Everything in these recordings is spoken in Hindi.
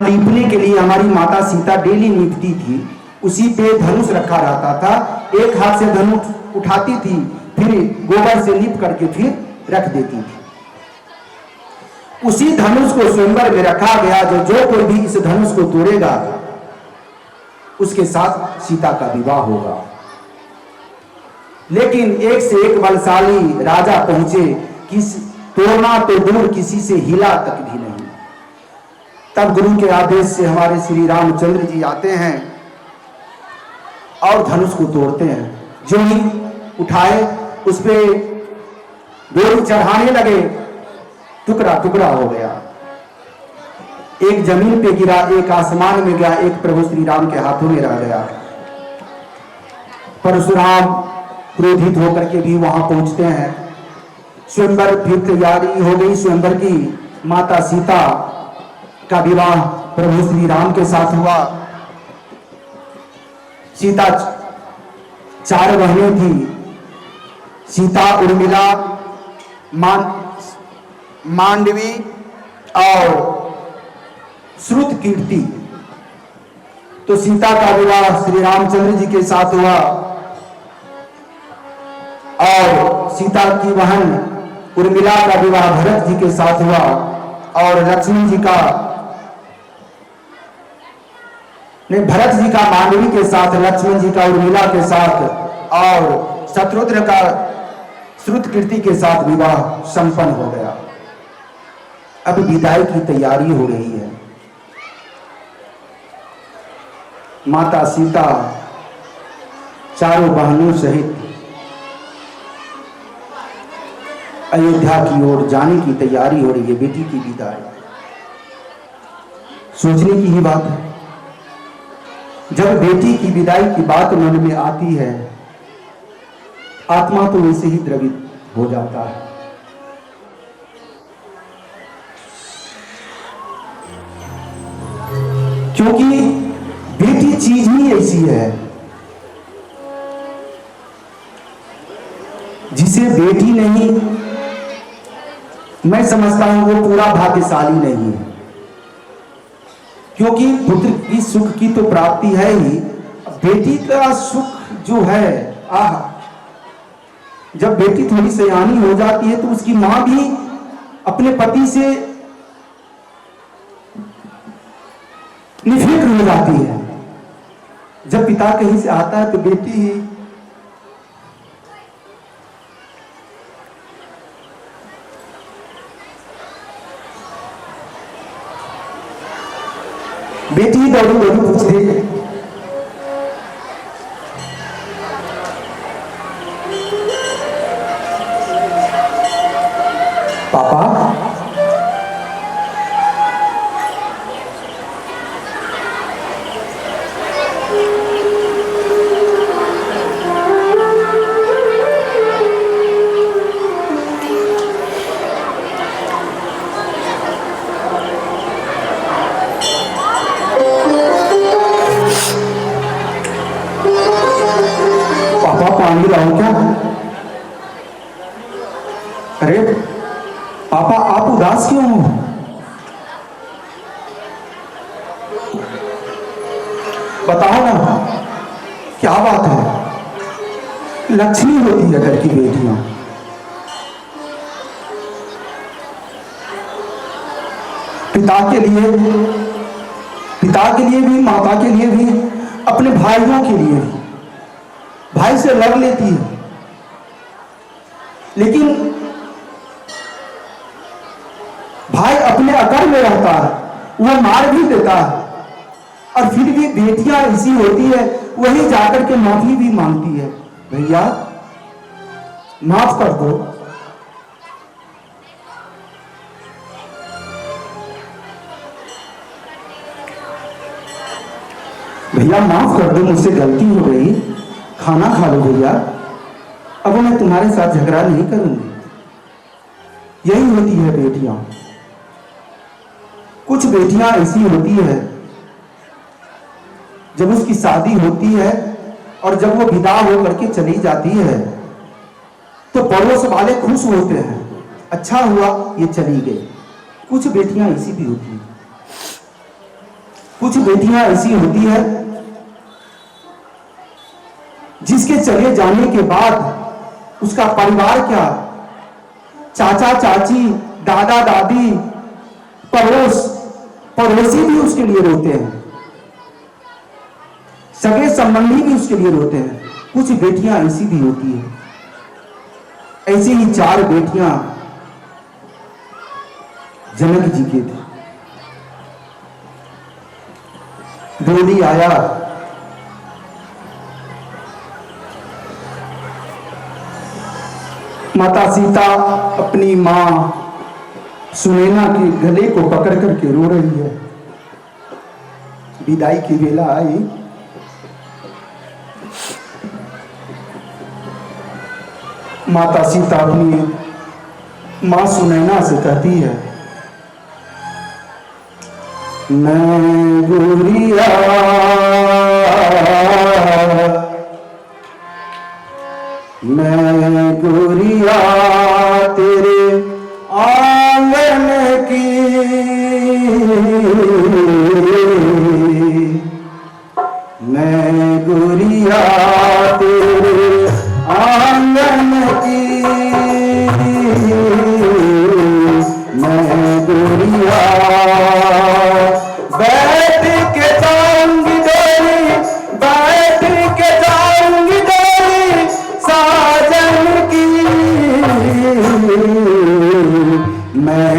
लीपने के लिए हमारी माता सीता डेली लीपती थी, उसी पे धनुष रखा रहता था। एक हाथ से धनुष उठाती थी, फिर गोबर से लीप करके फिर रख देती थी। उसी धनुष को स्वयंवर में रखा गया। जो कोई भी इस धनुष को तोड़ेगा उसके साथ सीता का विवाह होगा। लेकिन एक से एक बलशाली राजा पहुंचे कि तोड़ना तो दूर, किसी से हिला तक भी नहीं। तब गुरु के आदेश से हमारे श्री रामचंद्र जी आते हैं और धनुष को तोड़ते हैं। जो ही उठाए उस पे डोरी चढ़ाने लगे, टुकड़ा टुकड़ा हो गया। एक जमीन पे गिरा, एक आसमान में गया, एक प्रभु श्री राम के हाथों में रह गया। परशुराम क्रोधित होकर के भी वहां पहुंचते हैं। स्वयंवर फिर तैयारी हो गई स्वयंवर की। माता सीता का विवाह प्रभु श्री राम के साथ हुआ। सीता 4 बहनें थी, सीता, उर्मिला, मांडवी और श्रुतकीर्ति। तो सीता का विवाह श्री रामचंद्र जी के साथ हुआ और सीता की बहन उर्मिला का विवाह भरत जी के साथ हुआ और लक्ष्मण जी का भरत जी का मांडवी के साथ, लक्ष्मण जी का उर्मिला के साथ और शत्रुघ्न का श्रुतकीर्ति के साथ विवाह संपन्न हो गया। अब विदाई की तैयारी हो रही है। माता सीता चारों बहनों सहित अयोध्या की ओर जाने की तैयारी हो रही है। बेटी की विदाई सोचने की ही बात है। जब बेटी की विदाई की बात मन में आती है, आत्मा तो वैसे ही द्रवित हो जाता है। क्योंकि बेटी चीज ही ऐसी है, जिसे बेटी नहीं, मैं समझता हूं वो पूरा भाग्यशाली नहीं है। क्योंकि पुत्र की सुख की तो प्राप्ति है ही, बेटी का सुख जो है, जब बेटी थोड़ी सयानी हो जाती है तो उसकी मां भी अपने पति से निफिक्र हो जाती है। जब पिता कहीं से आता है तो बेटी ही दौड़ी दौड़ी पूछती है, पापा पानी लाऊं क्या? अरे पापा आप उदास क्यों हो? बताओ ना क्या बात है? लक्ष्मी होती है घर की बेटियां। पिता के लिए भी, माता के लिए भी, अपने भाइयों के लिए भी, भाई से लड़ लेती है, लेकिन भाई अपने अकड़ में रहता है, वो मार भी देता है, और फिर भी बेटियां ऐसी होती है, वही जाकर के माफी भी मांगती है, भैया माफ कर दो। भैया माफ कर दो, मुझसे गलती हो गई, खाना खा लो भैया, अब मैं तुम्हारे साथ झगड़ा नहीं करूंगी। यही होती है बेटियां। कुछ बेटियां ऐसी होती है, जब उसकी शादी होती है और जब वो विदा होकर के चली जाती है तो पड़ोस वाले खुश होते हैं, अच्छा हुआ ये चली गई। कुछ बेटियां ऐसी भी होती हैं। कुछ बेटियां ऐसी होती है जिसके चले जाने के बाद उसका परिवार क्या, चाचा चाची, दादा दादी, पड़ोसी भी उसके लिए रोते हैं, सगे संबंधी भी उसके लिए रोते हैं। कुछ बेटियां ऐसी भी होती है। ऐसी ही 4 बेटियां जनक जी के थे। द्रौपदी आया, माता सीता अपनी मां सुनैना के गले को पकड़ करके रो रही है। विदाई की वेला आई, माता सीता अपनी मां सुनैना से कहती है, मैं गुरिया तेरे आंगन की, मैं गुरिया तेरे आंगन की, मैं गुरिया बैठ के जाऊंगी डोली, बैठ के जाऊंगी डोली साजन की, मैं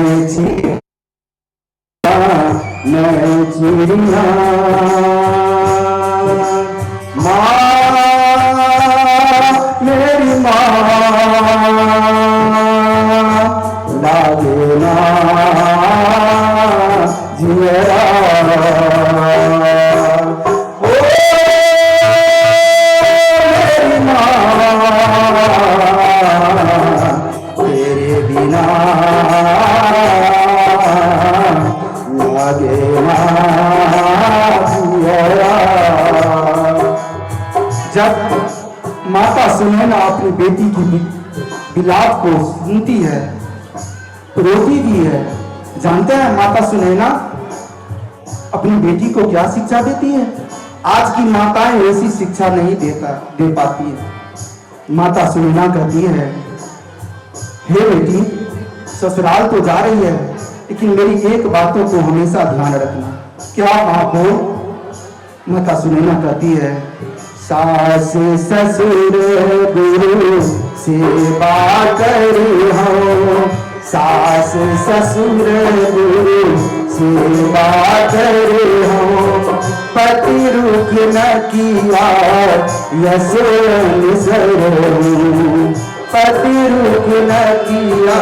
चिड़िया मेरी माँ लागे ना जियरा, ओ मेरी माँ तेरे बिना लागे ना जियरा। जब माता सुनैना अपनी बेटी की विलाप को सुनती है, रोती भी है। जानते हैं माता सुनैना अपनी बेटी को क्या शिक्षा देती है? आज की माताएं ऐसी शिक्षा नहीं दे पाती है। माता सुनैना कहती है, हे बेटी, ससुराल तो जा रही है, लेकिन मेरी एक बातों को हमेशा ध्यान रखना। क्या मां हो? माता सुनैना कहती है, सास ससुर गुरु सेवा करी हो, सास ससुर गुरु सेवा करी हो, पति रुख न किया यशोन सरो, पति रुख न किया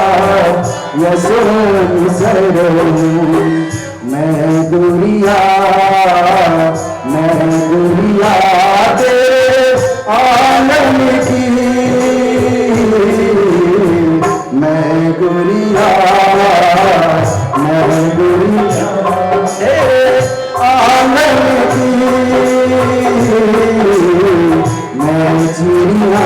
यशोन सरो, मैं गुरिया तेरे आलम की, मैं गुरिया तेरे आलम की, मैं चिड़िया।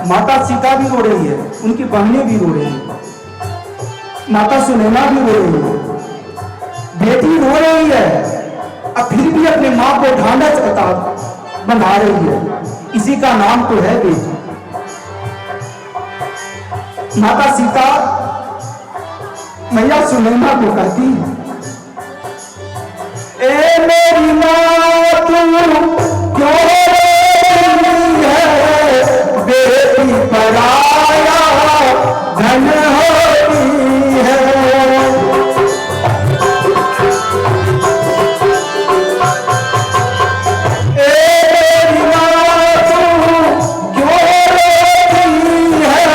माता सीता भी रो रही है, उनकी बहनें भी रो रही है, माता सुनैना भी रो रही है, बेटी रो रही है, अब फिर भी अपने मां को ढांढस बंधा रही है। इसी का नाम तो है बेटी। माता सीता मैया सुनैना को कहती है, ए मेरी मां तू क्यों बेटी पराया धन होती है, ए मेरी मां तू क्यों रोती है,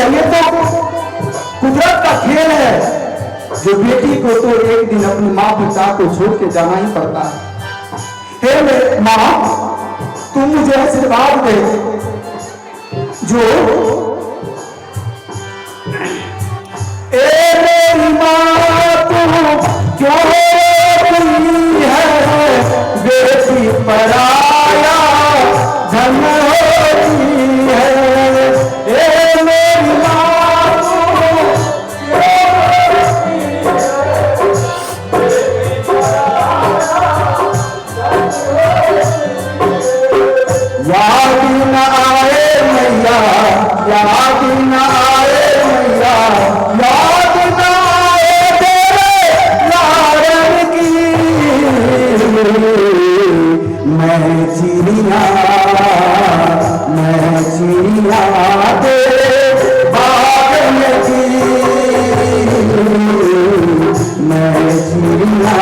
है, ये तो कुदरत का खेल है। जो बेटी को तो एक दिन अपनी माँ पिता को छोड़ के जाना ही पड़ता है। हे मेरे माँ, तुम मुझे आशीर्वाद दे। जो ए मेरी माँ तू क्यों रोती है, बेटी पराया धन होती है। ए मेरी माँ तू क्यों रोती है, बेटी पराया धन होती है। याद न आए मैया, याद न आए मैया, याद न आए तेरे लाडन की। मैं चिड़िया तेरे बाग में थी, मैं चिड़िया।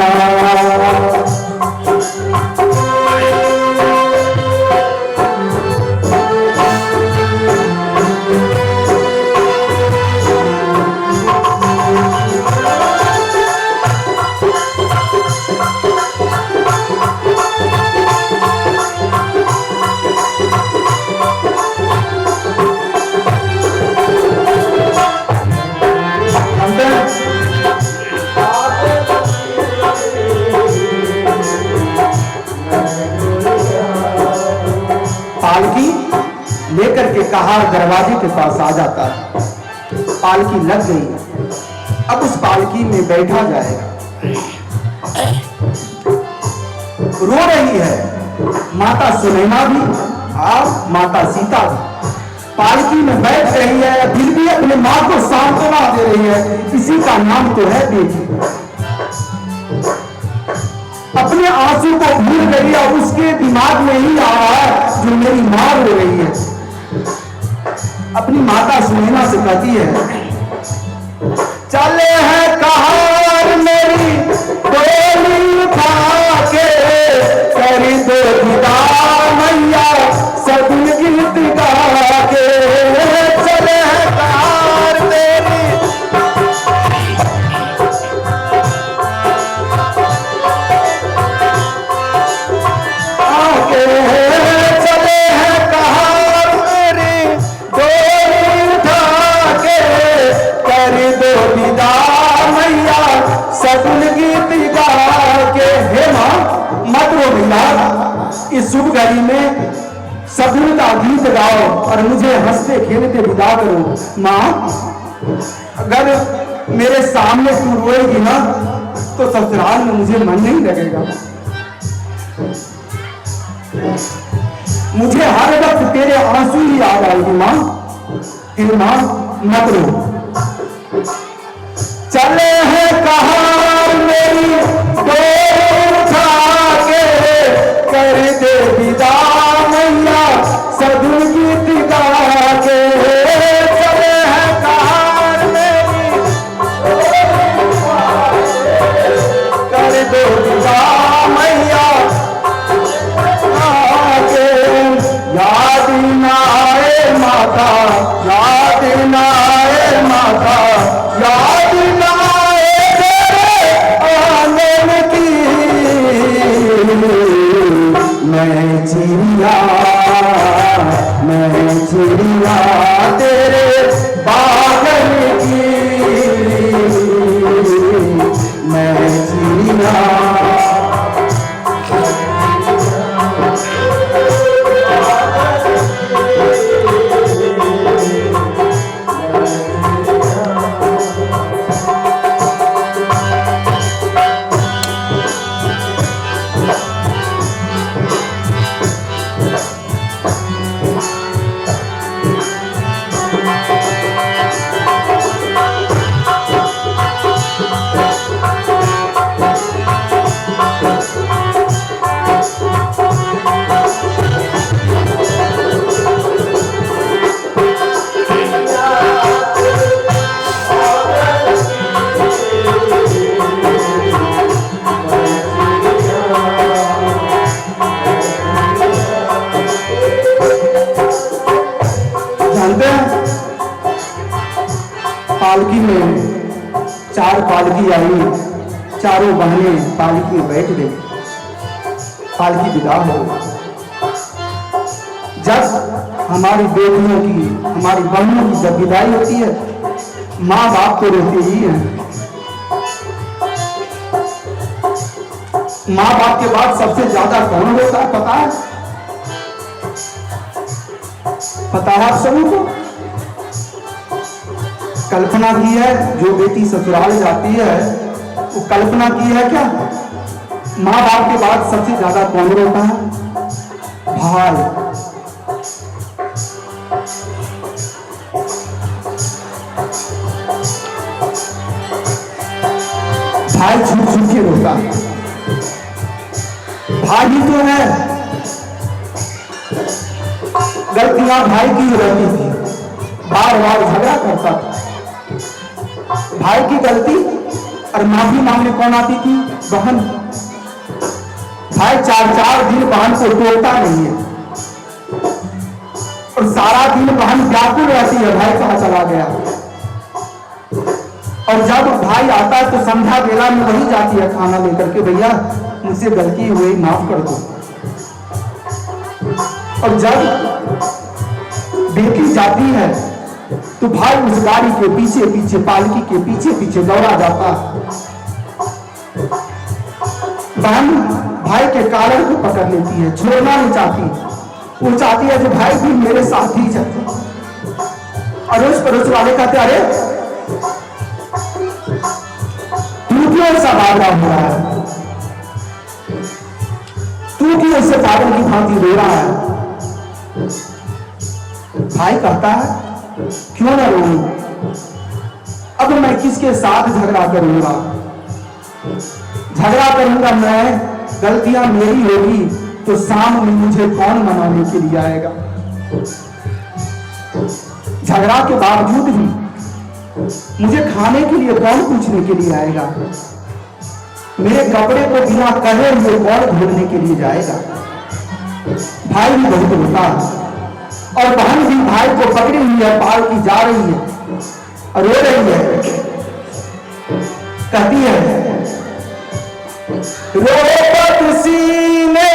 पालकी लेकर के कहार दरवाजे के पास आ जाता है। पालकी लग गई, अब उस पालकी में बैठा जाएगा। रो रही है माता सुनैना भी और माता सीता भी। पालकी में बैठ रही है, फिर भी अपने माँ को सांत्वना दे रही है। इसी का नाम तो है बेटी। अपने आंसू को भूल गई और उसके दिमाग में ही आ रहा है जो मेरी मां रो रही है। अपनी माता सुनैना से कहती है, चले है कहार मेरी डोली उठा के, करी दो विदा मैया सगुन गीत गा के। चले है कहार मेरी चले हैं कहार मेरी डोली उठा के, कर दो विदा मैया सगुन गीत गा के। हे माँ, मत रो भैया, इस शुभ घड़ी में सगुन का गीत गाओ और मुझे हंसते खेलते विदा करो। माँ, अगर मेरे सामने तू रोएगी ना तो ससुराल में मुझे मन नहीं लगेगा। मुझे हर वक्त तेरे आंसू ही याद आएगी मां। फिर मां मत रो। चले हैं कहार मेरी डोली उठा के, कर दे विदा मैया सगुन गीत गा के। चले हैं कहार मेरी डोली उठा के, कर दे विदा मैया। याद न आए माता, याद न आए माता, याद न आए तेरे आंगन की। मैं चिड़िया तेरे बागन की, मैं चिड़िया। पालकी में 4 पालकी आई, चारों बहनें पालकी में बैठ गई, पालकी विदा हो। जब हमारी बेटियों की, हमारी बहनों की जब विदाई होती है, माँ बाप तो रोते ही है। माँ बाप के बाद सबसे ज्यादा कौन रोता है पता है? पता है आप सभी को? कल्पना की है, जो बेटी ससुराल जाती है वो कल्पना की है क्या? माँ बाप के बाद सबसे ज्यादा कौन रोता है? भाई। भाई झूठ झूठ के रोता है। भाई ही तो है। गलतियां भाई की रहती थी, बार बार झगड़ा करता था। भाई की गलती और माफी मांगने कौन आती थी? बहन। भाई 4-4 दिन बहन को टोकता नहीं है और सारा दिन बहन व्याकुल रहती है, भाई कहाँ चला गया। और जब भाई आता है तो संध्या बेला में वही जाती है खाना लेकर के, भैया मुझसे गलती हुई माफ कर दो। और जब बेटी जाती है तो भाई उस गाड़ी के पीछे पीछे, पालकी के पीछे पीछे दौड़ा जाता। बहन भाई के कॉलर को पकड़ लेती है, छोड़ना नहीं चाहती। वो चाहती है जो भाई भी मेरे साथ ही चलते। अड़ोस पड़ोस वाले कहते अरे तू क्यों ऐसा बाधा हो रहा है? तू क्यों ऐसे पागल की भांति रो रहा है? भाई कहता है क्यों ना रो, अब मैं किसके साथ झगड़ा करूंगा? झगड़ा करूंगा मैं, गलतियां मेरी होगी तो शाम में मुझे कौन मनाने के लिए आएगा? झगड़ा के बावजूद भी मुझे खाने के लिए कौन पूछने के लिए आएगा? मेरे कपड़े को बिना कहे हुए कौन धोने के लिए जाएगा? भाई भी बहुत रोता है और बहन भी भाई को पकड़ी हुई है, पाल की जा रही है और रो रही है। कहती है रो सीने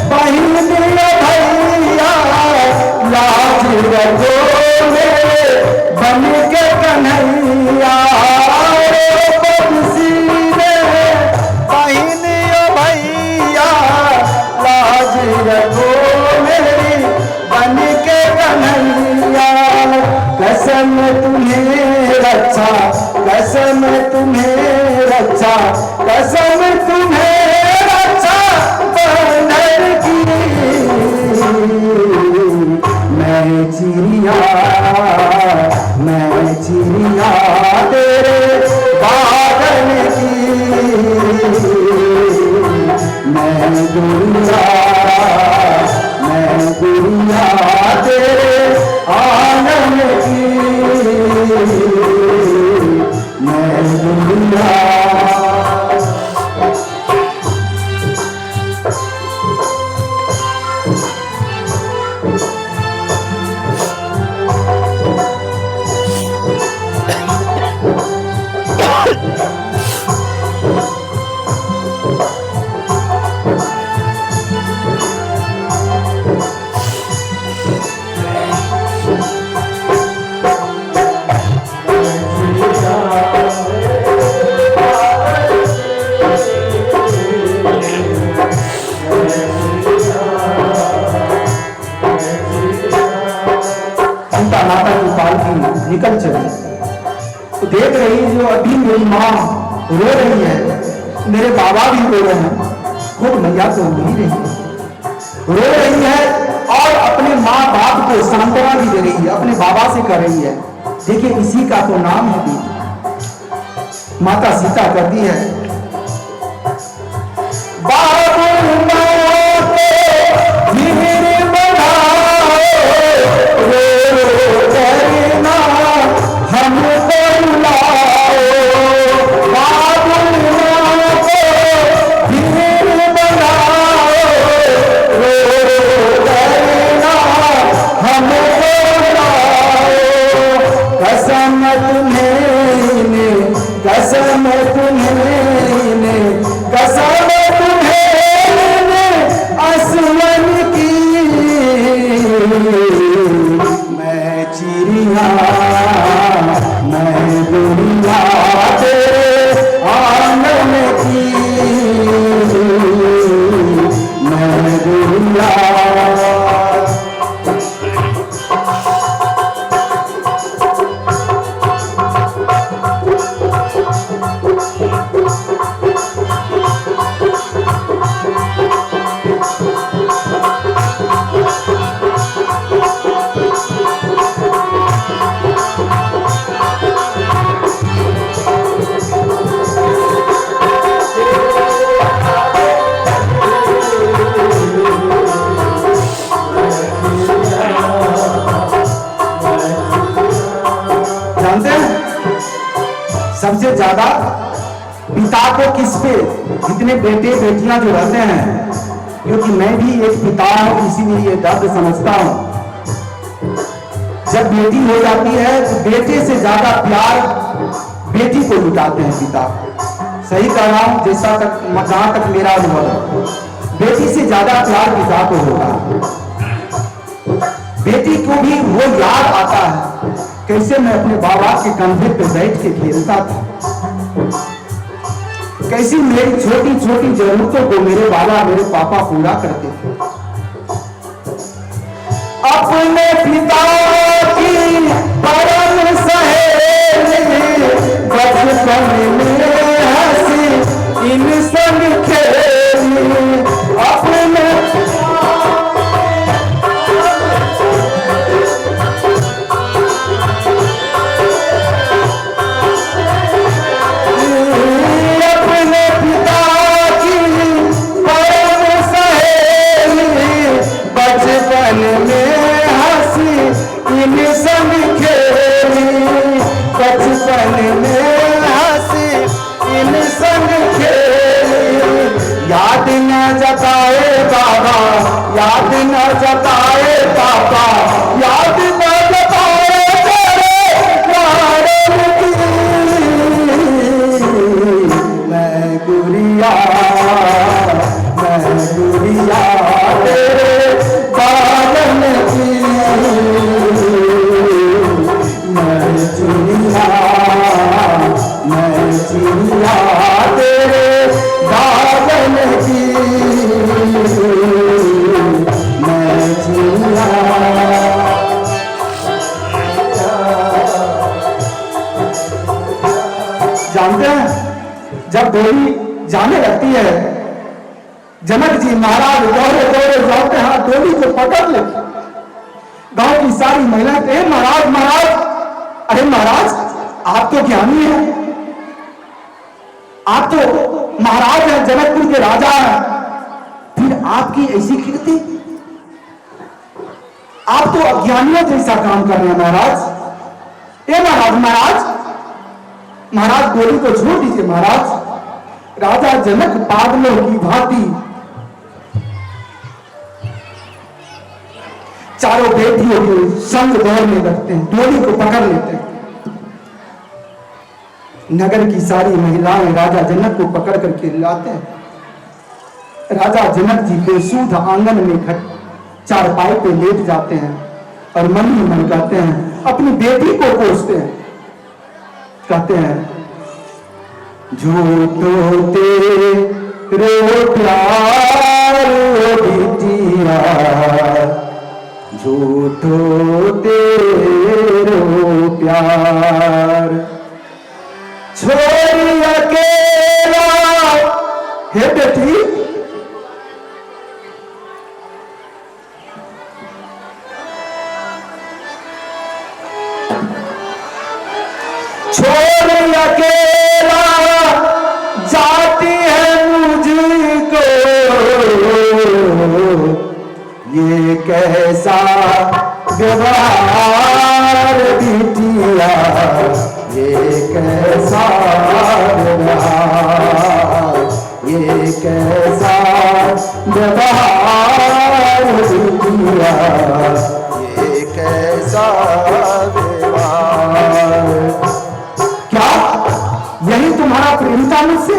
बहन भैया, लाज रखो बन के कन्हैया। रो सीने बहन भैया, लाज रखो मेरी बन के कन्हैया। कसम तुम्हें रक्षा, कसम तुम्हें रक्षा, कसम तुम्हें रक्षा बंधन की। मैं चिड़िया तेरे बादल की, मैं गुड़िया तेरे आंगन की, मैं गुड़िया। माता की पालकी निकल चली तो देख रही जो अभी मेरी माँ रो रही है, मेरे बाबा भी रो रहे हैं, खुद मैया तो नहीं रही रो रही है और अपने माँ बाप को सांत्वना भी दे रही है, अपने बाबा से कर रही है। देखिए इसी का तो नाम है बेटी। माता सीता कहती है कसम तुम्हें मैं चिड़िया मैं गुड़िया तेरे आंगन की मैं गुड़िया। जानते हैं सबसे ज्यादा पिता को किस पे, जितने बेटे बेटियां जो रहते हैं, क्योंकि मैं भी एक पिता हूं इसीलिए ये दर्द समझता हूं। जब बेटी हो जाती है तो बेटे से ज्यादा प्यार बेटी को लुटाते हैं पिता। सही कह रहा हूं, जैसा तक जहां तक मेरा अनुभव है, बेटी से ज्यादा प्यार पिता को होगा। बेटी को भी वो याद आता है कैसे मैं अपने बाबा के कंधे पे बैठ के खेलता था, कैसी मेरी छोटी छोटी जरूरतों को मेरे बाबा मेरे पापा पूरा करते थे। अपने पिता की परम सहेली बचपन में हंसी इन संग खेली। अपने याद न जताए बाबा, याद न जताए पापा, याद न जताए तेरे कारण की मैं गुड़िया तेरे कारण की मैं चिड़िया तेरे बादल की मैं चिड़िया। जानते हैं जब डोली जाने लगती है, जनक जी महाराज दौड़े दौड़े जाते हैं, डोली को पकड़ लेते। गांव की सारी महिलाएं कहते हैं महाराज महाराज, अरे महाराज आप तो ज्ञानी हैं, आप तो महाराज हैं, जनकपुर के राजा हैं, फिर आपकी ऐसी कीर्ति, आप तो अज्ञानियों जैसा काम कर रहे हैं महाराज। ए महाराज महाराज महाराज गोली को छोड़ दीजिए महाराज। राजा जनक पागलों की भांति चारों बेटियों के संग दौड़ने लगते हैं, डोली को पकड़ लेते हैं। नगर की सारी महिलाएं राजा जनक को पकड़ करके लाते हैं। राजा जनक जी बेसुध आंगन में चारपाई पे लेट जाते हैं और मन ही मन कहते हैं, अपनी बेटी को कोसते हैं, कहते हैं झूठो तेरे प्यार बिटिया, झूठो तेरे प्यार, छोरी अकेला हे बेटी, छोरी अकेला जाती है मुझको, ये कैसा व्यवहार बिटिया, ये कैसा व्यवहार, ये कैसा व्यवहार बिटिया, ये कैसा व्यवहार। क्या यही तुम्हारा प्रेम था मुझसे?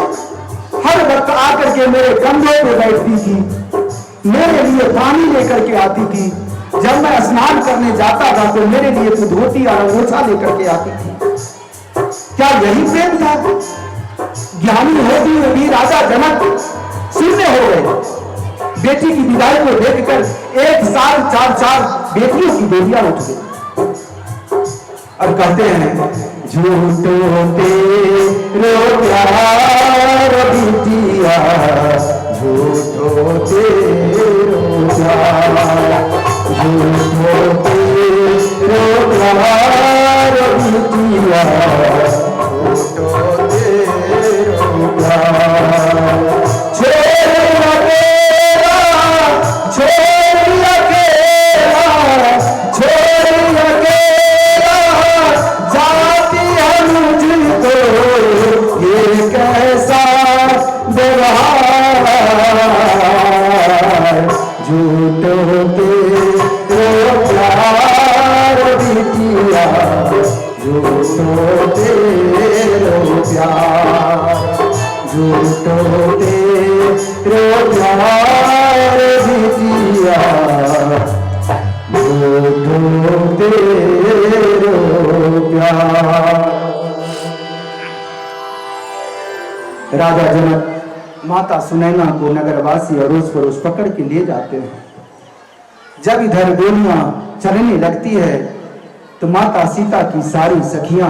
हर वक्त आकर के मेरे कंधे पे बैठती थी, मेरे लिए पानी लेकर के आती थी, जब मैं स्नान करने जाता था तो मेरे लिए तू धोती और अंगोछा लेकर के आती थी। क्या यही प्रेम था? ज्ञानी होती हुए भी राजा जनक शून्य हो गए। बेटी की विदाई को देखकर एक साल चार बेटियों की बेटियां उठ गई और कहते हैं झूठो तेरो प्यार बिटिया, झूठो तेरो प्यार, झूठो तेरो प्यार बिटिया, झूठो तेरो प्यार। राजा जनक माता सुनैना को नगरवासी अरोस परोस पकड़ के ले जाते हैं। जब इधर गोलियां चलने लगती है तो माता सीता की सारी सखियां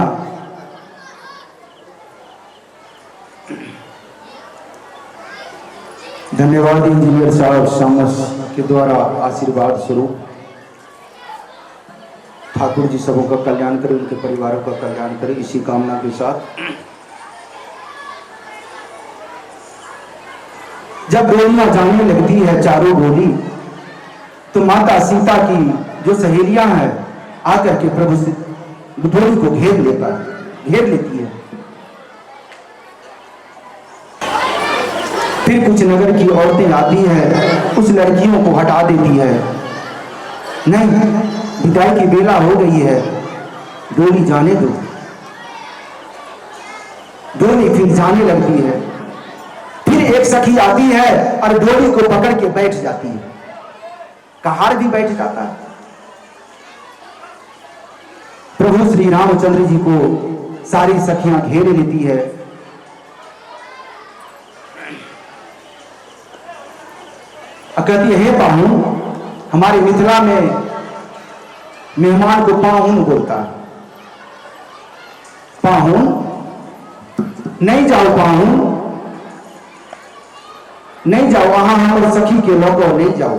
धन्यवाद इंजीनियर साहब शामस के द्वारा आशीर्वाद स्वरूप ठाकुर जी सबों का कल्याण करे, उनके परिवारों का कल्याण करे, इसी कामना के साथ जब गोलियां जाने लगती है चारों गोली, तो माता सीता की जो सहेलियां हैं आकर के प्रभु डोली को घेर लेती है। फिर कुछ नगर की औरतें आती हैं, उस लड़कियों को हटा देती है। नहीं, विदाई की बेला हो गई है, डोली जाने दो। डोली फिर जाने लगती है। फिर एक सखी आती है और डोली को पकड़ के बैठ जाती है। कहार भी बैठ जाता है। प्रभु श्री रामचंद्र जी को सारी सखियां घेर लेती है। कहती है, हे पाहुन, हमारे मिथिला में मेहमान को पाहुन बोलता है। पाहुन नहीं जाओ, पाहुन नहीं जाओ, वहां हमारे सखी के लोगों नहीं जाओ।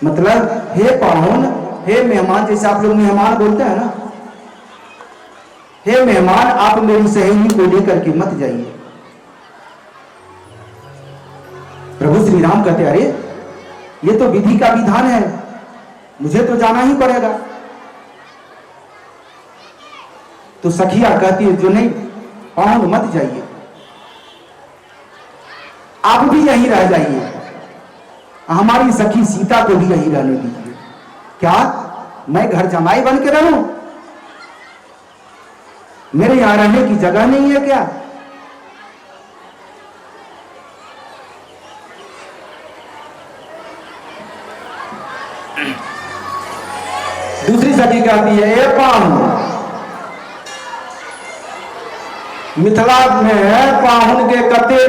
मतलब हे पाहुन, हे मेहमान, जैसे आप लोग मेहमान बोलते हैं ना, हे मेहमान, आप मेरी सहेली को लेकर के मत जाइए। प्रभु श्री राम कहते, अरे ये तो विधि का विधान है, मुझे तो जाना ही पड़ेगा। तो सखिया कहती है, जो नहीं, पाहुन मत जाइए, आप भी यहीं रह जाइए, हमारी सखी सीता को भी यहीं रहने दीजिए। क्या मैं घर जमाई बन के रहूं? मेरे यहां रहने की जगह नहीं है क्या? दूसरी सखी कहती है, ए पाहुन, मिथिला में पाहुन के कते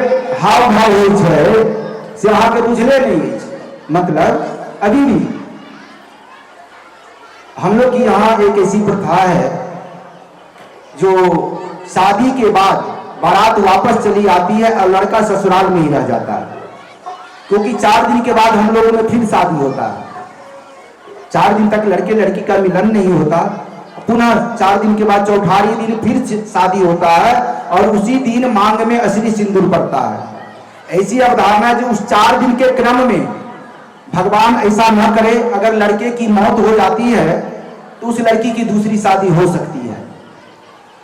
हाव भाव हो से अहाँ के बुझले नहीं। मतलब अभी भी हम लोग की यहाँ एक ऐसी प्रथा है, जो शादी के बाद बारात वापस चली आती है और लड़का ससुराल में ही रह जाता है, क्योंकि 4 दिन के बाद हम लोगों में फिर शादी होता है। 4 दिन तक लड़के लड़की का मिलन नहीं होता, पुनः 4 दिन के बाद चौठारी दिन फिर शादी होता है और उसी दिन मांग में असली सिंदूर पड़ता है। ऐसी अवधारणा जो उस 4 दिन के क्रम में भगवान ऐसा न करे, अगर लड़के की मौत हो जाती है तो उस लड़की की दूसरी शादी हो सकती है।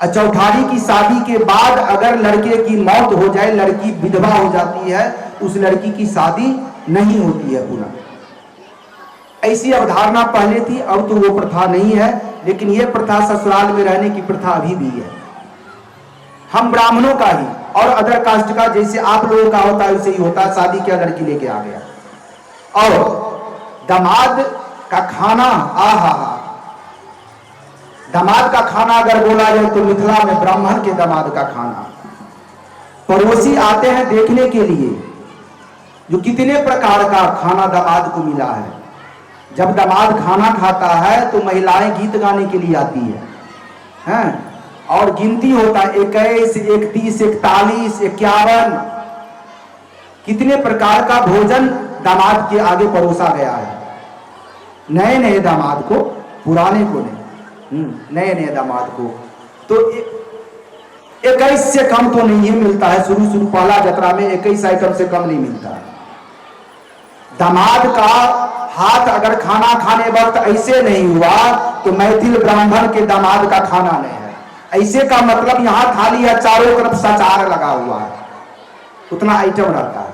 और चौठारी की शादी के बाद अगर लड़के की मौत हो जाए, लड़की विधवा हो जाती है, उस लड़की की शादी नहीं होती है पुनः। ऐसी अवधारणा पहले थी, अब तो वो प्रथा नहीं है, लेकिन ये प्रथा ससुराल में रहने की प्रथा अभी भी है। हम ब्राह्मणों का ही और अदर कास्ट का जैसे आप लोगों का होता है वैसे ही होता है, शादी किया लड़की लेके आ गया। और दामाद का खाना, आहा, दामाद का खाना अगर बोला जाए तो मिथिला में ब्राह्मण के दामाद का खाना, पड़ोसी आते हैं देखने के लिए जो कितने प्रकार का खाना दामाद को मिला है। जब दामाद खाना खाता है तो महिलाएं गीत गाने के लिए आती हैं, और गिनती होता है 21, 31, 41, 51, कितने प्रकार का भोजन दामाद के आगे परोसा गया है। नए नए दामाद को, पुराने को नहीं, नए नए दामाद को तो 21 से कम तो नहीं मिलता है। शुरू पहला जतरा में 21 आइटम से कम नहीं मिलता है। दामाद का हाथ अगर खाना खाने वक्त ऐसे नहीं हुआ तो मैथिल ब्राह्मण के दामाद का खाना नहीं है। ऐसे का मतलब यहां थाली है, चारों तरफ सचार लगा हुआ है, उतना आइटम रहता है।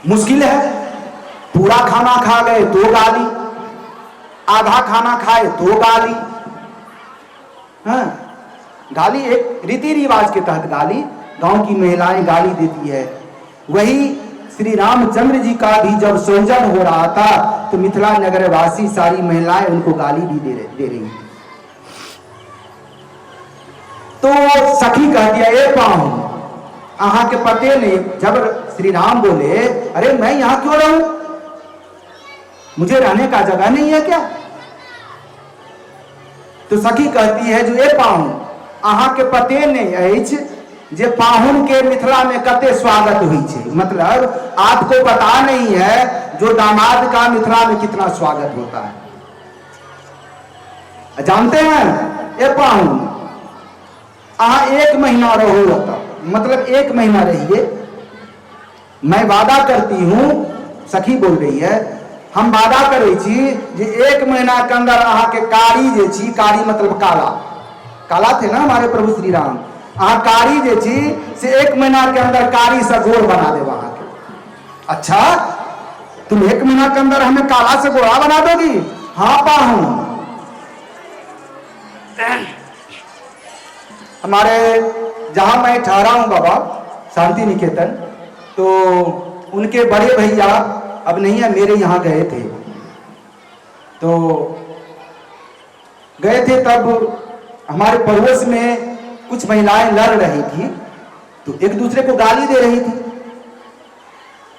मुश्किल है, पूरा खाना खा गए तो गाली, आधा खाना खाए तो गाली। गाली एक रीति रिवाज के तहत गाली, गांव की महिलाएं गाली देती है। वही श्री रामचंद्र जी का भी जब सोजन हो रहा था तो मिथिला नगर वासी सारी महिलाएं उनको गाली भी दे रही थी। तो सखी कह दिया, ए पाऊं अहाँ के पते नहीं। जब श्री राम बोले, अरे मैं यहां क्यों रहूं, मुझे रहने का जगह नहीं है क्या? तो सखी कहती है, जो ए पाहुन अहाँ के पते नहीं अछि जे पाहुन के मिथिला में कते स्वागत हुई छे। मतलब आपको पता नहीं है जो दामाद का मिथिला में कितना स्वागत होता है। जानते हैं, ए पाहुन अहाँ 1 महीना रहो, मतलब 1 महीना रहिए, मैं वादा करती हूं। सखी बोल रही है, हम वादा करे छी जे 1 महीना के अंदर अहाँ के कारी जे छी, कारी मतलब काला, काला थे ना हमारे प्रभु श्री राम, अहाँ कारी जे छी से 1 महीना के अंदर कारी से गोर बना देव अहाँ के। अच्छा, तुम 1 महीना के अंदर हमें काला से गोरा बना दोगी? हाँ पाहूं। हमारे जहां मैं ठहरा हूं बाबा शांति निकेतन, तो उनके बड़े भैया अब नहीं है, मेरे यहाँ गए थे। तो गए थे तब हमारे पड़ोस में कुछ महिलाएं लड़ रही थी, तो एक दूसरे को गाली दे रही थी।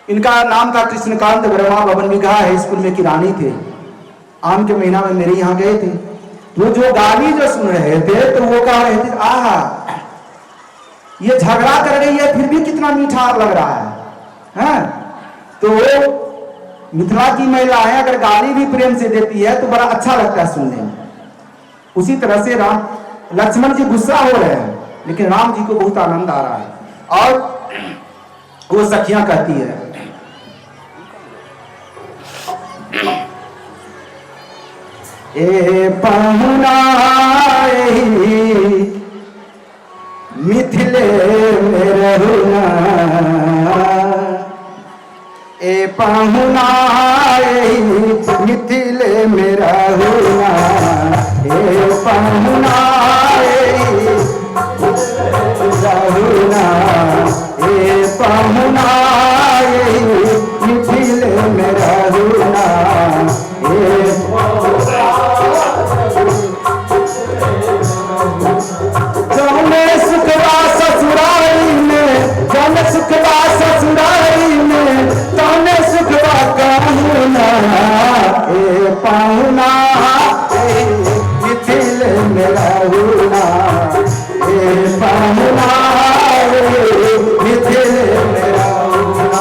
इनका नाम था कृष्णकांत वर्मा, भवन विघा हाई स्कूल में किरानी थे। आम के महीना में मेरे यहाँ गए थे, तो जो गाली जो सुन रहे थे तो वो कह रहे थे, आहा ये झगड़ा कर रही है फिर भी कितना मीठा लग रहा है। तो मिथिला की महिलाएं अगर गाली भी प्रेम से देती है तो बड़ा अच्छा लगता है सुनने में। उसी तरह से राम लक्ष्मण जी गुस्सा हो रहे हैं, लेकिन राम जी को बहुत आनंद आ रहा है। और वो सखियां कहती है, ए पहुना मिथिले में रहुना, ए पहुना मिथिले में रहुना, ए पहुना रहुना, ए पहुना मिथिले में रहुना, जौने सुखवा ससुरारी में, जौने सुखवा ससुरारी में, तौने सुखवा कहूना, ए पाहुना मिथिल में रहुना, ए पाहुना मिथिल में रहुना।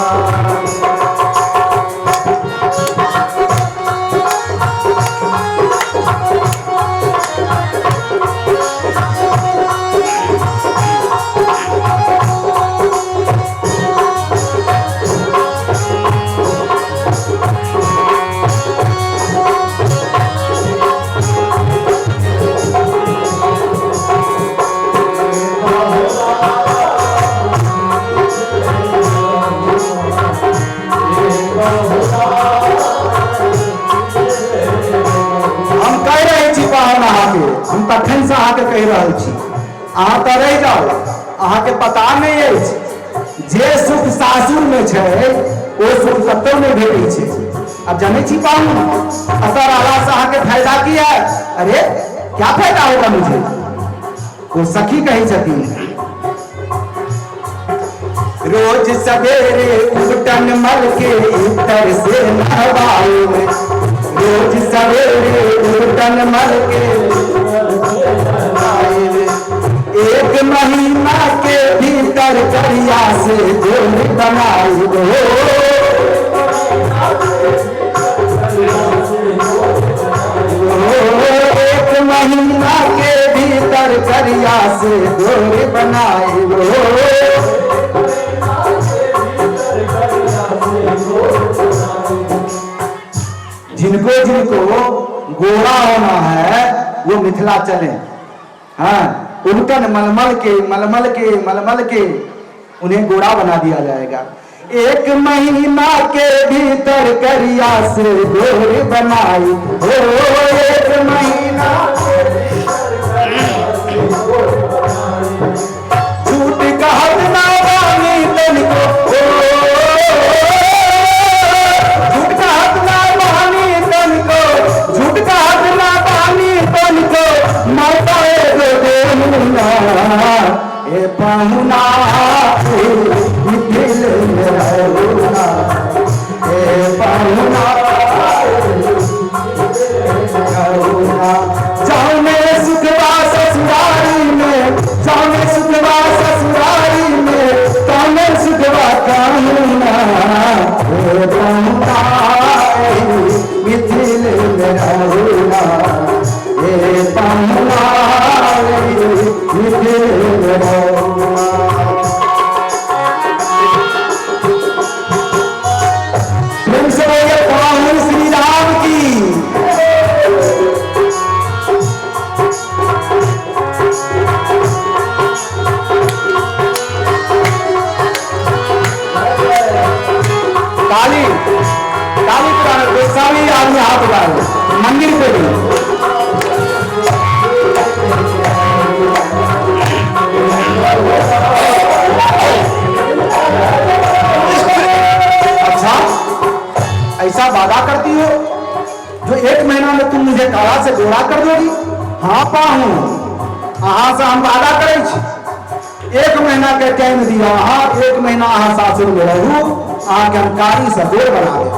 हम तखन से अहाँके कहि रहल छी, अहाँ तऽ रहि जाउ, अहाँके पता नहीं अछि जे सुख सासुर में छै ओ सुख कत्तौ नहीं भेटै छै। अब जाने छी पाऊँ असर आला साह के फायदा की है? अरे क्या फायदा होगा मुझे? वो सखी कही छथिन, रोज सवेरे उठन मल के इतर से नहवाए, रोज सवेरे उठन मल के एक महीना के भीतर करिया से जोड़ बनाई दो, एक महीना के भीतर करिया से जोड़ बनाई दो। जिनको जिनको गोरा होना है वो मिथिला चले। हाँ, उल्टन मलमल के उन्हें गोरा बना दिया जाएगा। एक महीना के भीतर करिया से गोर बनाई हो, एक महीना झूठ कहत ना बानी तनिको, झूठ कहत ना बानी तनिको, झूठ कहत ना बानी तनिको, माता एगो देहुना ए पाहुना दिल में रहुना, ए पाहुना रहुना। जाऊं मैं सुखवा ससुरारी में, जाऊं मैं सुखवा ससुरारी में, जाऊं मैं सुखवा काहुना, ए पाहुना दिल में रहुना, ए पाहुना दिल में रहुना। श्री राम की। काली काली पुराण गोस्वामी आदमी हाथ उठाए मंदिर पे भी। ऐसा वादा करती हो जो एक महीना में तुम मुझे काला से गोरा कर दोगी? हाँ पाऊँ, अहाँ से हम वादा करे छी। एक महीना के टाइम दिया, हाँ एक महीना अहाँ सासुर में रहू, अहाँ के हम कारी से गोर बना दे।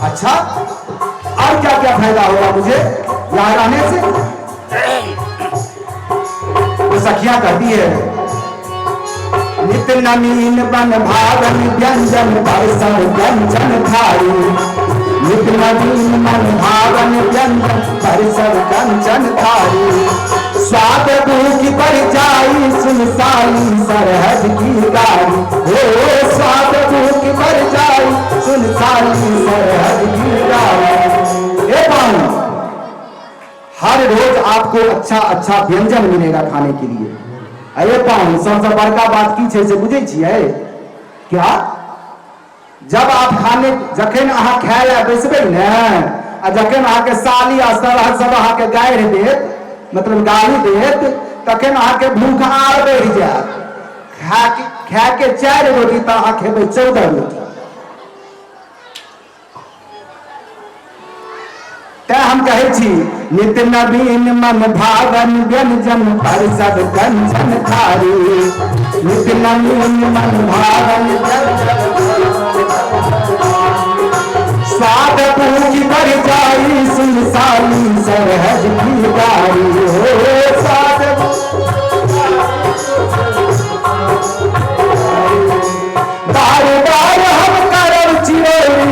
अच्छा, और क्या क्या फायदा होगा मुझे यहाँ रहने से? तो सखियां कहती है, नित नवीन बन भावन व्यंजन परसर व्यंजन खाई, नित नवीन मन भावन व्यंजन परसर व्यंजन खाई, स्वाद भूख बढ़ जाई सुनसाई सरहद की गाड़ी, हो स्वाद भूख बढ़ जाई सुनसाई सरहद की गाड़ी। ए बाबू, हर रोज आपको अच्छा अच्छा व्यंजन मिलेगा खाने के लिए। अरे पाऊँ सबसे बड़का बात की छै से बुझे छियै क्या? जब आप खाने जखन अहाँ खाय ले बैसबै ने, आ जखन अहाँ के साली आ सरहद सब अहाँ के गारि देत, मतलब गाली देत, तखन अहाँ के भूख आर बढ़ि जायत। खा के 4 रोटी तऽ अहाँ खेबै 14 रोटी। तै हम कहै छी, नित नवीन मन भावन व्यंजन परसद कंचन थारी, नित नवीन मन भावन स्वाद भूख बढ़ जाई सुनसाली सरहद की गाड़ी, हो स्वाद बार बार हम करब चिरौरी,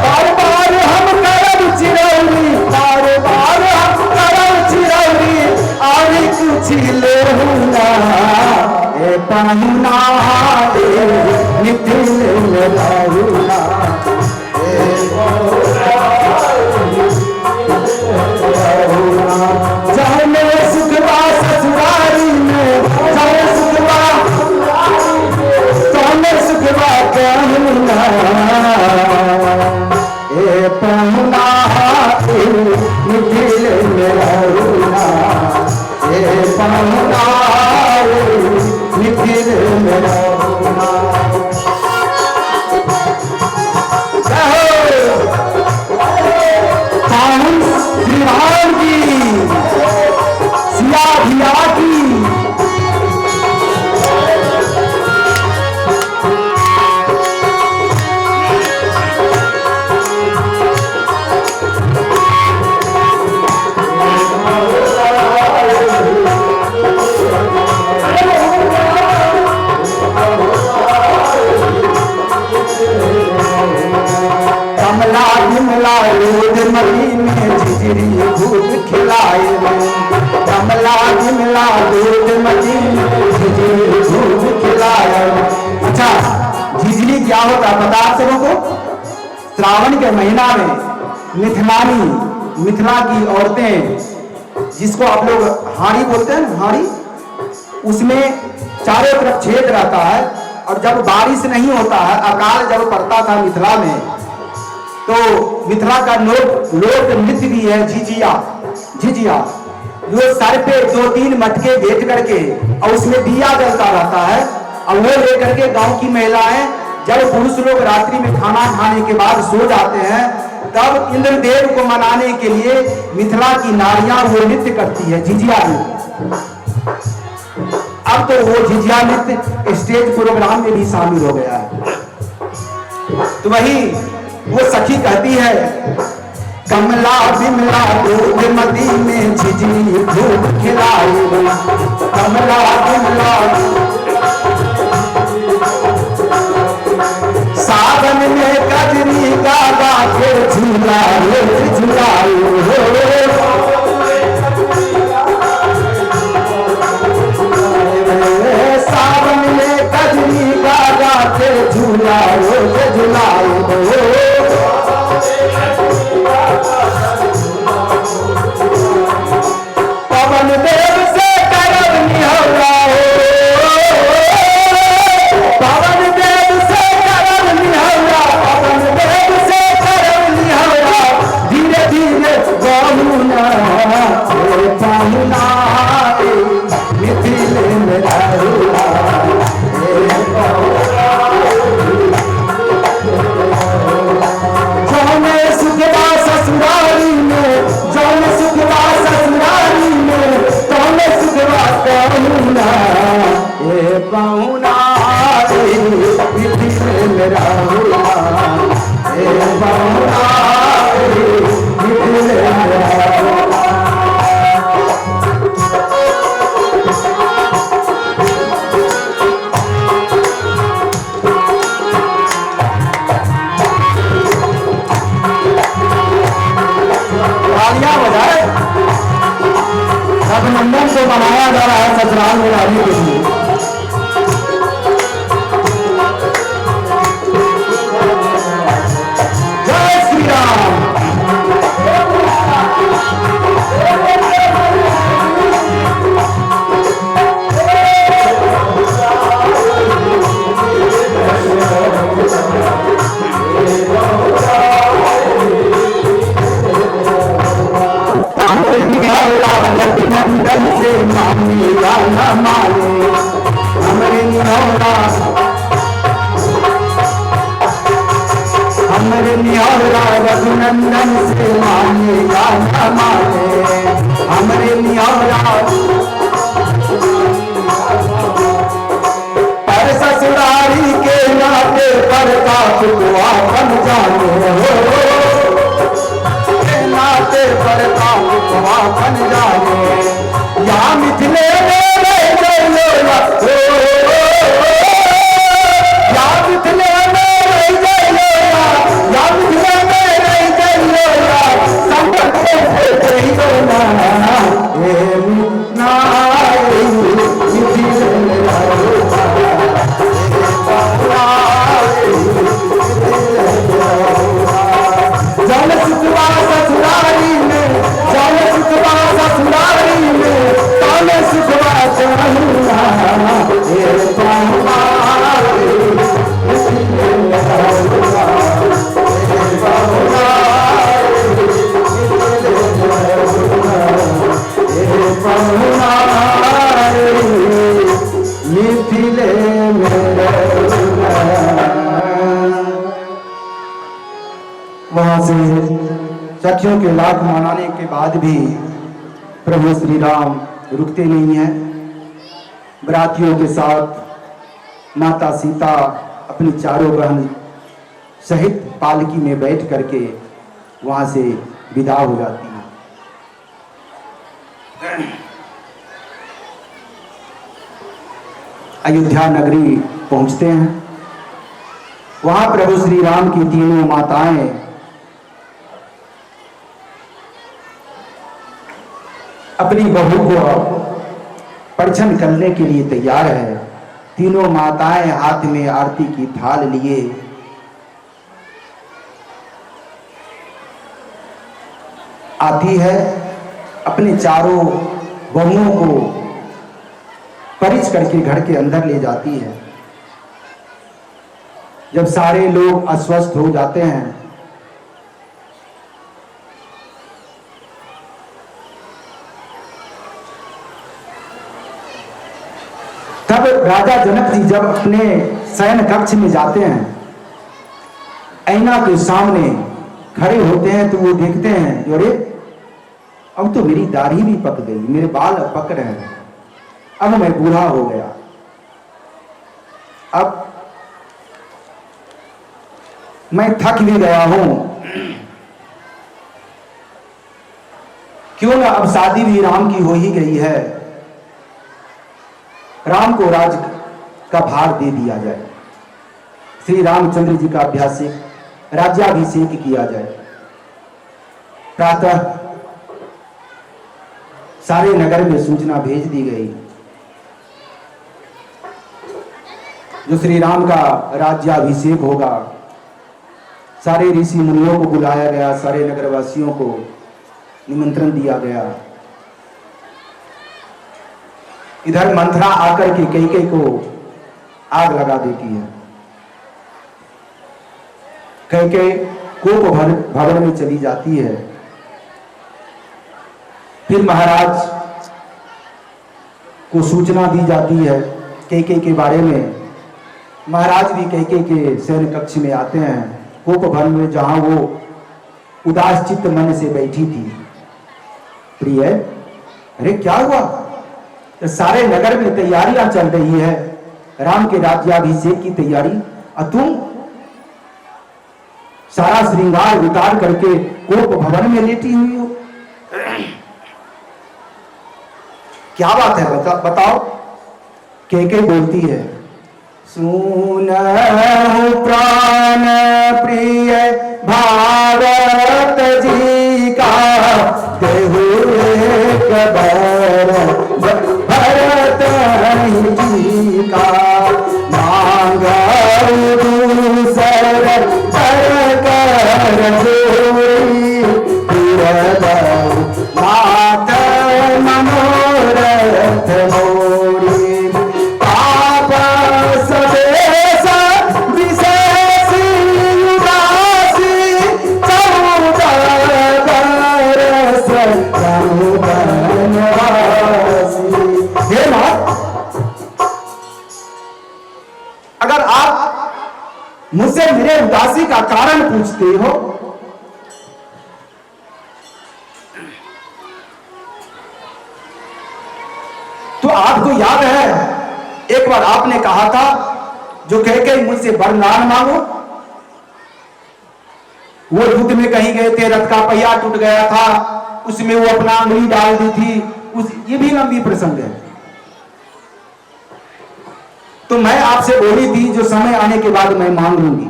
बार बार हम करब चिरौरी, बार बार हम करब चिरौरी, आरी कुछ लेहुना ए पाहुना मिथिल लहुना, ए कमला विमला रोज मदी में झिझरी धूप खिलाए कमला विमला रोज मदी में झिझरी धूप खिलाए। अच्छा, झिझरी क्या होता है पता आप सबों को? श्रावण के महीना में मिथिलानी, मिथिला की औरतें, जिसको आप लोग हाड़ी बोलते हैं, हाड़ी, उसमें चारों तरफ छेद रहता है और जब बारिश नहीं होता है, अकाल जब पड़ता था मिथिला में, तो मिथिला का लोक नृत्य भी है झिझिया। झिझिया जो सर पे 2-3 मटके बेच करके और उसमें दिया जलता रहता है, और वो लेकर के गांव की महिलाएं जब पुरुष लोग रात्रि में खाना खाने के बाद सो जाते हैं, तब इंद्रदेव को मनाने के लिए मिथिला की नारियां वो नृत्य करती है, झिझिया नृत्य। अब तो वो झिझिया नृत्य स्टेज प्रोग्राम में भी शामिल हो गया है। तो वही वो सखी कहती है, कमला विमला दूध मदी में झिझरी धूप खिलाए कमला विमला। सावन में कजरी गागा के झूलाए झूलाए सावन में कजरी गागा के झूलाए झूलाए। पवन देव से करब निहौरा पवन देव से करब निहौरा पवन देव से करब निहौरा धीरे धीरे बहुना बहुना मिथिले में रहुआ जौने सुखवा ससुरारी में जौने सुखवा ससुरारी में तौने सुखवा कहूना ए बहुना मिथिले में रहुआ ए बहुना मिथिले में रहुआ। रघुनंदन को बनाया जा रहा है ससुराल में लाने के लिए। जय श्री राम। रघुनंदन से मांगेगा न माने हमरे निहौरा हमरे निहौरा रघुनंदन से मांगेगा न माने हमरे निहौरा। पर ससुरारी के नाते परता चुकवा बन जाने हो नाते परता चुकवा बन जाने या मिथिले में रह जाइयो या मिथिले में रह जाइयो या मिथिले में रह जाइयो संकट से रहियो ना ए ना मिथिले में रहो जल सुखवा ससुरारी में जल सुखवा ससुरारी में तल सुखवा चढ़ूंगा ए बहुना मिथिले वहां से सखियों के लाख मनाने के बाद भी प्रभु श्री राम रुकते नहीं हैं। बरातियों के साथ माता सीता अपनी चारों बहन सहित पालकी में बैठ करके वहां से विदा हो जाती है। अयोध्या नगरी पहुंचते हैं। वहां प्रभु श्री राम की तीनों माताएं अपनी बहू को परिछन करने के लिए तैयार है। तीनों माताएं हाथ में आरती की थाल लिए आती है, अपने चारों बहुओं को परिछ करके घर के अंदर ले जाती है। जब सारे लोग अस्वस्थ हो जाते हैं तब राजा जनक जी जब अपने शयन कक्ष में जाते हैं, ऐना के सामने खड़े होते हैं तो वो देखते हैं, अरे अब तो मेरी दाढ़ी भी पक गई, मेरे बाल पक रहे हैं, अब मैं बूढ़ा हो गया, अब मैं थक भी गया हूं, क्यों ना अब शादी भी राम की हो ही गई है, राम को राज का भार दे दिया जाए, श्री रामचंद्र जी का अभ्यासिक राज्याभिषेक किया जाए। प्रातः सारे नगर में सूचना भेज दी गई, जो श्री राम का राज्याभिषेक होगा। सारे ऋषि मुनियों को बुलाया गया, सारे नगरवासियों को निमंत्रण दिया गया। इधर मंथरा आकर के कैकेयी को आग लगा देती है। कैकेयी कोप भवन में चली जाती है। फिर महाराज को सूचना दी जाती है कैकेयी के बारे में। महाराज भी कैकेयी के शयन कक्ष में आते हैं, कोप भवन में, जहां वो उदास चित्त मन से बैठी थी। प्रिय, अरे क्या हुआ? तो सारे नगर में तैयारियां चल रही है, राम के राज्याभिषेक की तैयारी, और तुम सारा श्रृंगार उतार करके कोप भवन में लेटी हुई हो। क्या बात है, बताओ। कैकेयी बोलती है, सुनहु प्राण प्रिय भारत जी का, देहु एक बार भरत जी का, मांगू दूसर कर जोड़ी, मात मनोरथ मोड़ी, पाप सदेश विशेषी उदासी, चौदह बरस हे मां, अगर आप मुझसे मेरे उदासी का कारण पूछते हो तो आपको याद है एक बार आपने कहा था, जो कैकेयी मुझसे वरदान मांगो। वो युद्ध में कहीं गए थे, रथ का पहिया टूट गया था, उसमें वो अपना अंगुली डाल दी थी, ये भी लंबी प्रसंग है। तो मैं आपसे बोली थी, जो समय आने के बाद मैं मांग लूंगी।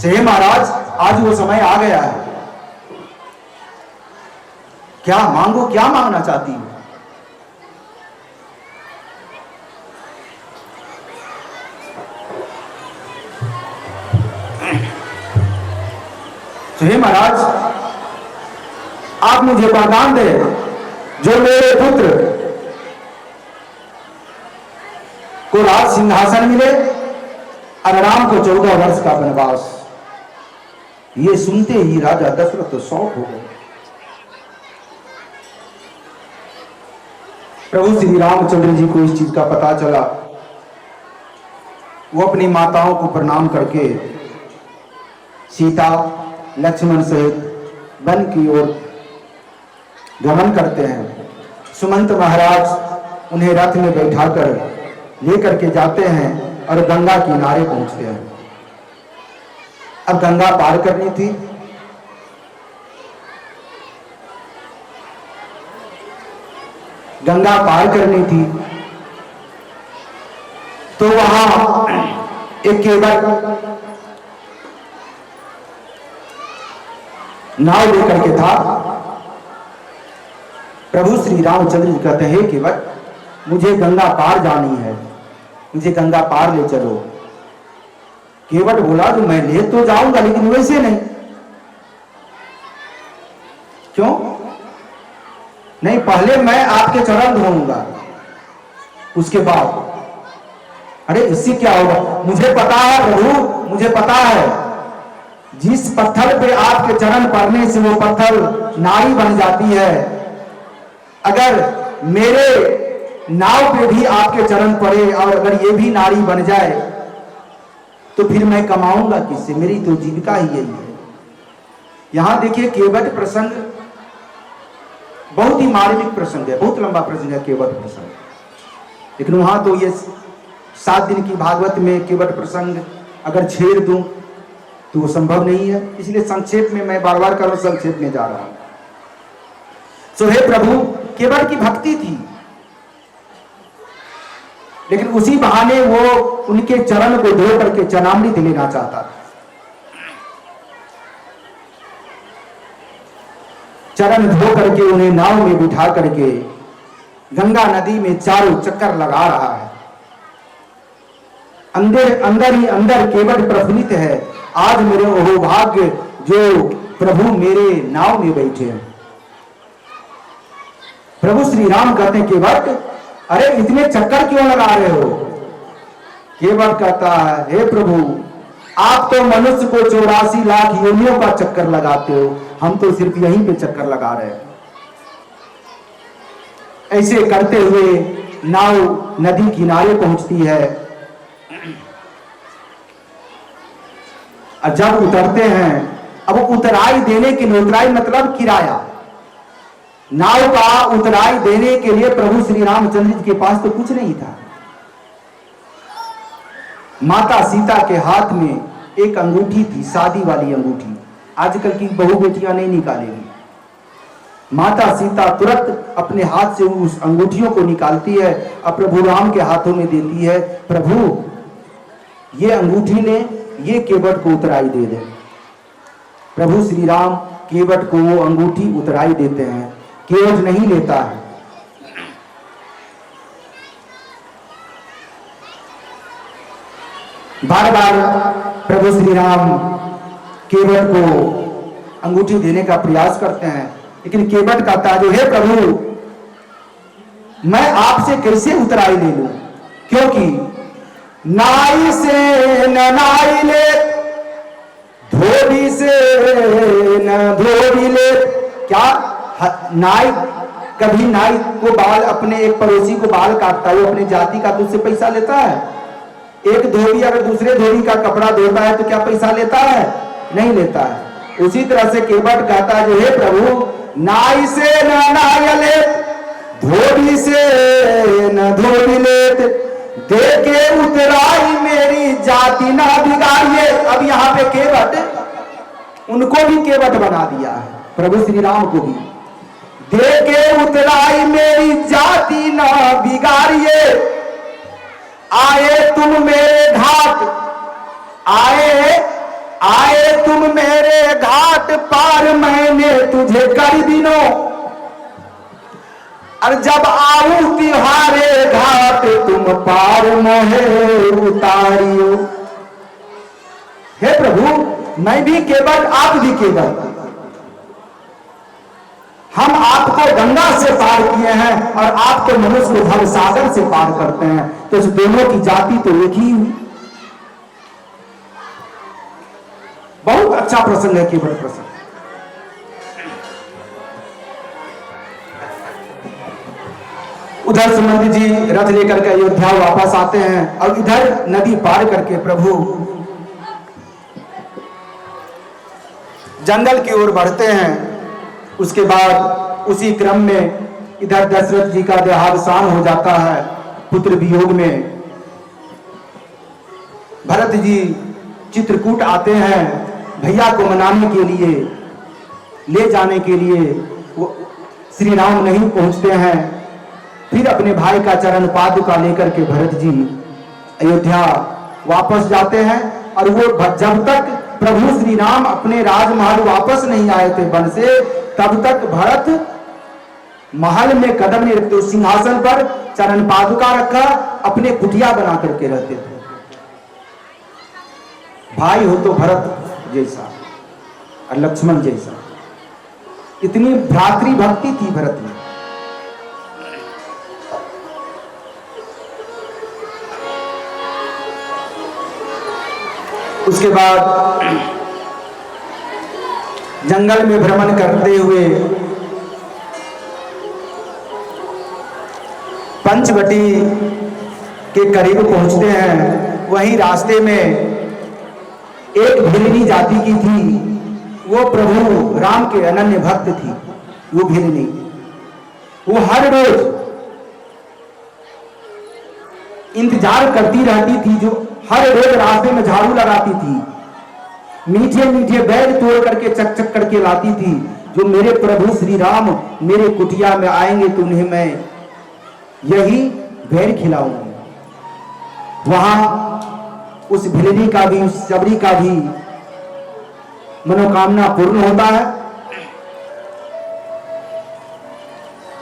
जय महाराज, आज वो समय आ गया है। क्या मांगो, क्या मांगना चाहती हो? हे महाराज, आप मुझे वरदान दे, जो मेरे पुत्र को राज सिंहासन मिले और राम को 14 वर्ष का वनवास। ये सुनते ही राजा दशरथ शौक हो गए। प्रभु श्री रामचंद्र जी को इस चीज का पता चला। वो अपनी माताओं को प्रणाम करके सीता लक्ष्मण सहित वन की ओर गमन करते हैं। सुमंत महाराज उन्हें रथ में बैठाकर लेकर के जाते हैं और गंगा किनारे पहुंचते हैं। अब गंगा पार करनी थी। गंगा पार करनी थी तो वहां एक केवल नाव लेकर के था। प्रभु श्री रामचंद्र जी कहते हैं केवट, मुझे गंगा पार जानी है, मुझे गंगा पार ले चलो। केवट बोला तो मैं ले तो जाऊंगा लेकिन वैसे नहीं। क्यों नहीं? पहले मैं आपके चरण धोऊंगा, उसके बाद। अरे इससे क्या होगा? मुझे पता है प्रभु, मुझे पता है जिस पत्थर पे आपके चरण पड़ने से वो पत्थर नारी बन जाती है, अगर मेरे नाव पे भी आपके चरण पड़े और अगर ये भी नारी बन जाए तो फिर मैं कमाऊंगा किससे? मेरी तो जीविका ही यही है। यहां देखिए केवट प्रसंग बहुत ही मार्मिक प्रसंग है, बहुत लंबा प्रसंग है केवट प्रसंग, लेकिन वहां तो ये 7 दिन की भागवत में केवट प्रसंग अगर छेड़ दूं तो वो संभव नहीं है, इसलिए संक्षेप में मैं बार बार कर संक्षेप में जा रहा हूं। सो हे प्रभु, केवट की भक्ति थी, लेकिन उसी बहाने वो उनके चरण को धो करके चरणामृत लेना चाहता था। चरण धो करके उन्हें नाव में बिठा करके गंगा नदी में चारों चक्कर लगा रहा है। अंदर ही अंदर केवट प्रफुल्लित है, आज मेरे ओहो भाग्य जो प्रभु मेरे नाव में बैठे हैं। प्रभु श्री राम कहते हैं केवट, अरे इतने चक्कर क्यों लगा रहे हो? केवट कहता है, हे प्रभु, आप तो मनुष्य को 84 लाख योनियों का चक्कर लगाते हो, हम तो सिर्फ यहीं पे चक्कर लगा रहे हैं। ऐसे करते हुए नाव नदी किनारे पहुंचती है और जब उतरते हैं, अब उतराई देने के लिए, उतराई मतलब किराया, नाव का उतराई देने के लिए प्रभु श्री रामचंद्र जी के पास तो कुछ नहीं था। माता सीता के हाथ में एक अंगूठी थी, शादी वाली अंगूठी, आजकल की बहू बेटियां नहीं निकालेगी। माता सीता तुरंत अपने हाथ से उस अंगूठियों को निकालती है और प्रभु राम के हाथों में देती है, प्रभु ये अंगूठी ले, ये केवट को उतराई दे दे। प्रभु श्री राम केवट को वो अंगूठी उतराई देते हैं, केवट नहीं लेता है। बार बार प्रभु श्री राम केवट को अंगूठी देने का प्रयास करते हैं, लेकिन केवट कहता है, हे प्रभु, मैं आपसे कैसे उतराई ले लूं, क्योंकि नाई से न नाई ले, धोबी से न धोबी ले। क्या नाई कभी नाई को बाल, अपने एक पड़ोसी को बाल काटता है, वो अपनी जाति का तो उससे पैसा लेता है? एक धोबी अगर दूसरे धोबी का कपड़ा धोता है तो क्या पैसा लेता है? नहीं लेता है। उसी तरह से केवट कहता है, जो हे प्रभु, नाई से न नाई ले, धोबी से न धोबी ले, देके उतराई मेरी जाति ना बिगाड़िए। अब यहाँ पे केवट, उनको भी केवट बना दिया है, प्रभु श्री राम को भी। देके उतराई मेरी जाति ना बिगाड़िए, आए तुम मेरे घाट, आए तुम मेरे घाट पार, मैंने तुझे कर दिनों, और जब आऊं तिहारे घाट, तुम पार मोहे उतारियो। हे प्रभु, मैं भी केवट, आप भी केवट, हम आपको गंगा से पार किए हैं और आपको मनुष्य को भव सागर से पार करते हैं, तो इस दोनों की जाति तो एक ही हुई। बहुत अच्छा प्रसंग है केवट प्रसंग। उधर सुमंत जी रथ लेकर के अयोध्या वापस आते हैं और इधर नदी पार करके प्रभु जंगल की ओर बढ़ते हैं। उसके बाद उसी क्रम में इधर दशरथ जी का देहावसान हो जाता है पुत्र वियोग में। भरत जी चित्रकूट आते हैं भैया को मनाने के लिए, ले जाने के लिए, वो श्री राम नहीं पहुंचते हैं। फिर अपने भाई का चरण पादुका लेकर के भरत जी अयोध्या वापस जाते हैं और वो जब तक प्रभु श्री राम अपने राजमहल वापस नहीं आए थे वन से, तब तक भरत महल में कदम नहीं रखते, उस सिंहासन पर चरण पादुका रखा, अपने कुटिया बना करके रहते थे। भाई हो तो भरत जैसा और लक्ष्मण जैसा, इतनी भ्रातृ भक्ति थी भरत में। उसके बाद जंगल में भ्रमण करते हुए पंचवटी के करीब पहुंचते हैं। वहीं रास्ते में एक भिलनी जाति की थी, वो प्रभु राम के अनन्य भक्त थी। वो भिलनी वो हर रोज इंतजार करती रहती थी, जो हर रोज रास्ते में झाड़ू लगाती थी, मीठे मीठे बैग तोड़ करके चक चक करके लाती थी, जो मेरे प्रभु श्री राम मेरे कुटिया में आएंगे तो उन्हें मैं यही बैर खिलाऊंगी। वहां उस भिलनी का भी, उस सबरी का भी मनोकामना पूर्ण होता है।